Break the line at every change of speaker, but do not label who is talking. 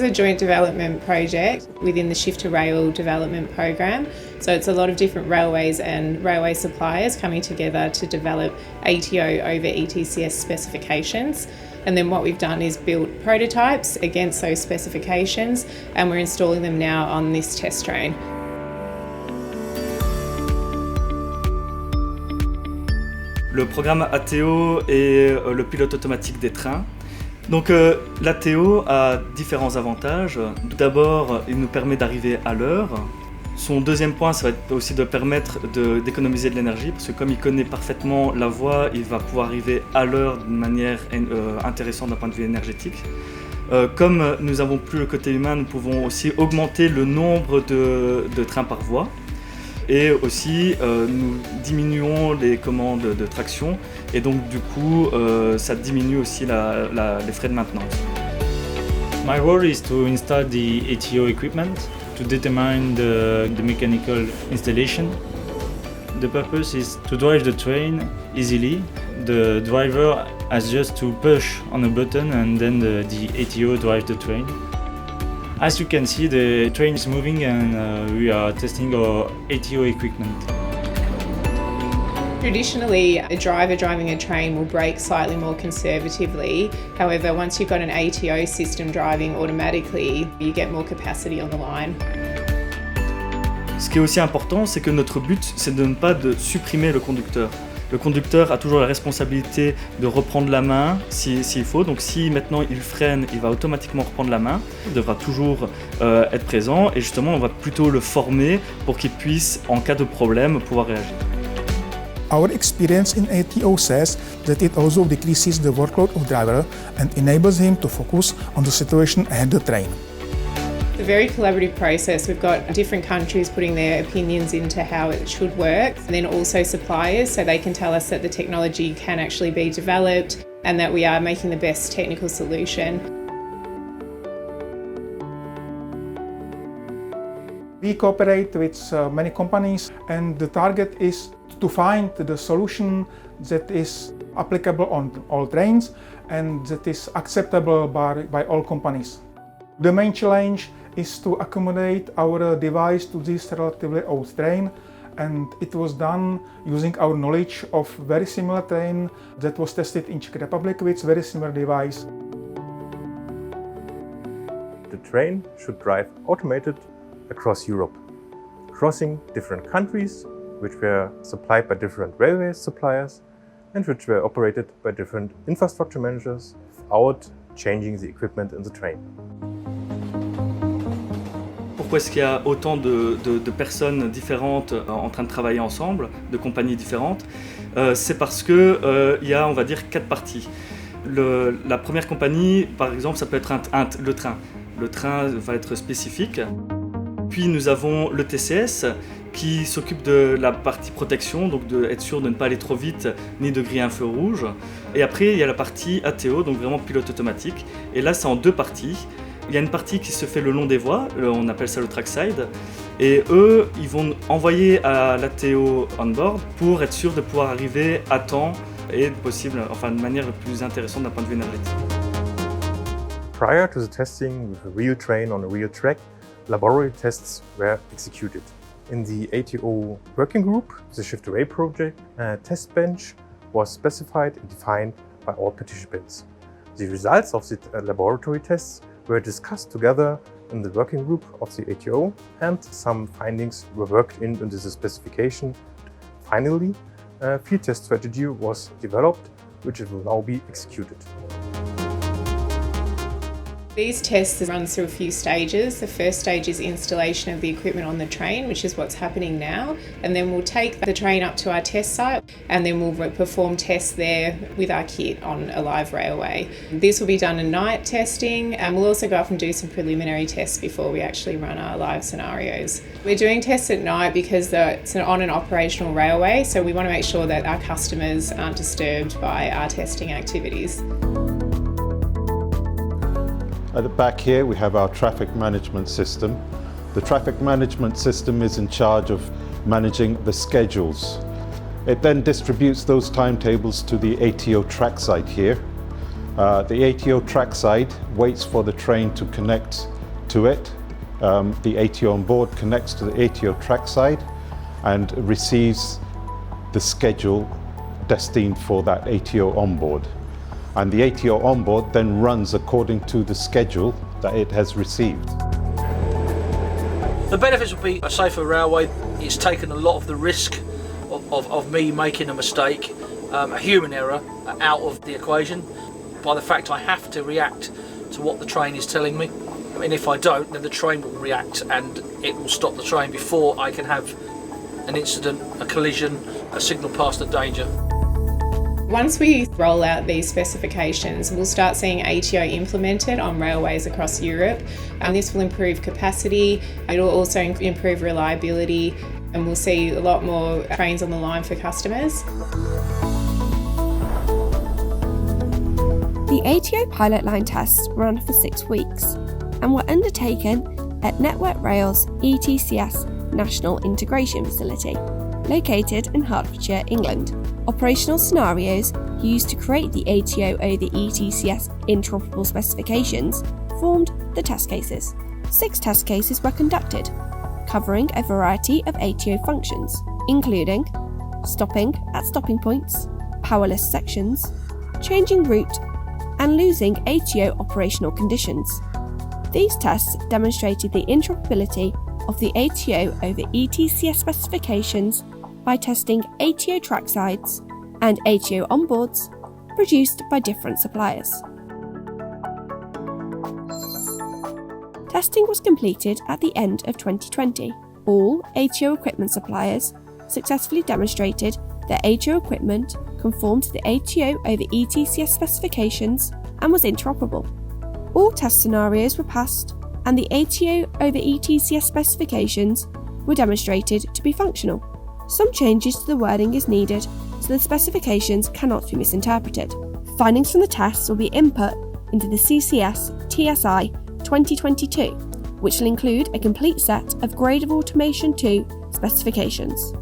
is a joint development project within the Shift to Rail development program. So it's a lot of different railways and railway suppliers coming together to develop ATO over ETCS specifications. And then what we've done is built prototypes against those specifications, and we're installing them now on this test train.
Le programme ATO est le pilote automatique des trains. Donc l'ATO a différents avantages. Tout d'abord, il nous permet d'arriver à l'heure. Son deuxième point, ça va être aussi de permettre d'économiser de l'énergie, parce que comme il connaît parfaitement la voie, il va pouvoir arriver à l'heure d'une manière intéressante d'un point de vue énergétique. Comme nous n'avons plus le côté humain, nous pouvons aussi augmenter le nombre de trains par voie. Et aussi, nous diminuons les commandes de traction, et donc du coup, ça diminue aussi les frais de maintenance.
My role is to install the ATO equipment, to determine the mechanical installation. The purpose is to drive the train easily. The driver has just to push on a button and then the ATO drives the train. As you can see, the train is moving and we are testing our ATO equipment.
Traditionally, a driver driving a train will brake slightly more conservatively. However, once you've got an ATO system driving automatically, you get more capacity on the line.
Ce qui est aussi important, c'est que notre but, c'est de ne pas supprimer le conducteur. Le conducteur a toujours la responsabilité de reprendre la main s'il faut. Donc si maintenant il freine, il va automatiquement reprendre la main. Il devra toujours être présent, et justement on va plutôt le former pour qu'il puisse, en cas de problème, pouvoir réagir.
Our experience in ATO says that it also decreases the workload of the driver and enables him to focus on the situation ahead of the train.
It's a very collaborative process. We've got different countries putting their opinions into how it should work, and then also suppliers, so they can tell us that the technology can actually be developed and that we are making the best technical solution.
We cooperate with many companies, and the target is to find the solution that is applicable on all trains and that is acceptable by all companies. The main challenge is to accommodate our device to this relatively old train, and it was done using our knowledge of very similar train that was tested in Czech Republic with very similar device.
The train should drive automated across Europe, crossing different countries which were supplied by different railway suppliers and which were operated by different infrastructure managers without changing the equipment in the train.
Pourquoi est-ce qu'il y a autant de personnes différentes en train de travailler ensemble, de compagnies différentes? C'est parce que il y a, on va dire, 4 parties. La première compagnie, par exemple, ça peut être le train. Le train va être spécifique. Puis nous avons le ETCS qui s'occupe de la partie protection, donc d'être sûr de ne pas aller trop vite ni de griller un feu rouge. Et après, il y a la partie ATO, donc vraiment pilote automatique. Et là, c'est en 2 parties. Il y a une partie qui se fait le long des voies, on appelle ça le trackside, et eux, ils vont envoyer à l'ATO on-board pour être sûr de pouvoir arriver à temps et possible, enfin de manière plus intéressante d'un point de vue énergétique.
Prior to the testing with a real train on a real track, laboratory tests were executed. In the ATO working group, the Shift to Rail project, a test bench was specified and defined by all participants. The results of the laboratory tests were discussed together in the working group of the ATO, and some findings were worked into the specification. Finally, a field test strategy was developed, which will now be executed.
These tests run through a few stages. The first stage is installation of the equipment on the train, which is what's happening now. And then we'll take the train up to our test site, and then we'll perform tests there with our kit on a live railway. This will be done at night testing, and we'll also go off and do some preliminary tests before we actually run our live scenarios. We're doing tests at night because it's on an operational railway, so we want to make sure that our customers aren't disturbed by our testing activities.
At the back here we have our traffic management system. The traffic management system is in charge of managing the schedules. It then distributes those timetables to the ATO track site here. The ATO trackside waits for the train to connect to it. The ATO on board connects to the ATO trackside and receives the schedule destined for that ATO on board. And the ATO on board then runs according to the schedule that it has received.
The benefits will be a safer railway. It's taken a lot of the risk of me making a mistake, a human error, out of the equation by the fact I have to react to what the train is telling me. And if I don't, then the train will react and it will stop the train before I can have an incident, a collision, a signal past a danger.
Once we roll out these specifications, we'll start seeing ATO implemented on railways across Europe, and this will improve capacity. It'll also improve reliability, and we'll see a lot more trains on the line for customers.
The ATO pilot line tests ran for 6 weeks and were undertaken at Network Rail's ETCS National Integration Facility, located in Hertfordshire, England. Operational scenarios used to create the ATO over ETCS interoperable specifications formed the test cases. 6 test cases were conducted, covering a variety of ATO functions, including stopping at stopping points, powerless sections, changing route, and losing ATO operational conditions. These tests demonstrated the interoperability of the ATO over ETCS specifications by testing ATO tracksides and ATO onboards produced by different suppliers. Testing was completed at the end of 2020. All ATO equipment suppliers successfully demonstrated that ATO equipment conformed to the ATO over ETCS specifications and was interoperable. All test scenarios were passed, and the ATO over ETCS specifications were demonstrated to be functional. Some changes to the wording is needed, so the specifications cannot be misinterpreted. Findings from the tests will be input into the CCS TSI 2022, which will include a complete set of Grade of Automation 2 specifications.